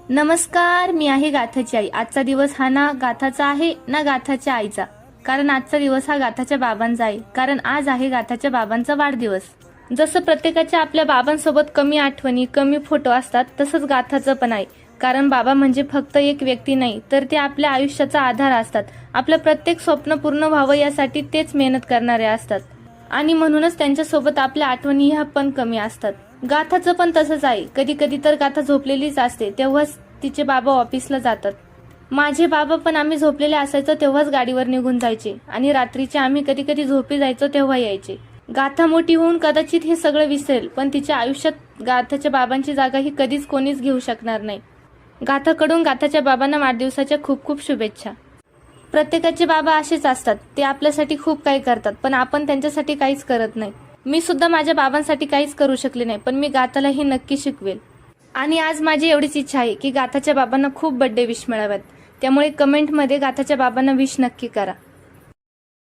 नमस्कार, मी आहे गाथाची आई। आजचा दिवस हा ना गाथाचा आहे ना गाथाच्या आईचा, कारण आजचा दिवस हा गाथाच्या बाबांचा आहे, कारण आज आहे गाथाच्या बाबांचा वाढदिवस। जसं प्रत्येकाच्या आपल्या बाबांसोबत कमी आठवणी, कमी फोटो असतात, तसंच गाथाचं पण आहे। कारण बाबा म्हणजे फक्त एक व्यक्ती नाही, तर ते आपल्या आयुष्याचा आधार असतात। आपलं प्रत्येक स्वप्न पूर्ण व्हावं यासाठी तेच मेहनत करणारे असतात, आणि म्हणूनच त्यांच्यासोबत आपल्या आठवणी ह्या पण कमी असतात। गाथाचं पण तसंच आहे। कधी कधी तर गाथा झोपलेलीच असते, तेव्हाच तिचे बाबा ऑफिसला जातात। माझे बाबा पण आम्ही झोपलेले असायचो तेव्हाच गाडीवर निघून जायचे, आणि रात्रीचे आम्ही कधी कधी झोपी जायचो तेव्हा यायचे। गाथा मोठी होऊन कदाचित हे सगळं विसरेल, पण तिच्या आयुष्यात गाथाच्या बाबांची जागा ही कधीच कोणीच घेऊ शकणार नाही। गाथाकडून गाथाच्या बाबांना वाढदिवसाच्या खूप खूप शुभेच्छा। प्रत्येकाचे बाबा असेच असतात, ते आपल्यासाठी खूप काही करतात, पण आपण त्यांच्यासाठी काहीच करत नाही। मी सुद्धा माझ्या बाबांसाठी काहीच करू शकले नाही, पण मी गाथाला हे नक्की शिकवेल। आणि आज माझी एवढीच इच्छा आहे की गाथाच्या बाबांना खूप बर्थडे विश मिळाव्यात, त्यामुळे कमेंटमध्ये गाथाच्या बाबांना विश नक्की करा।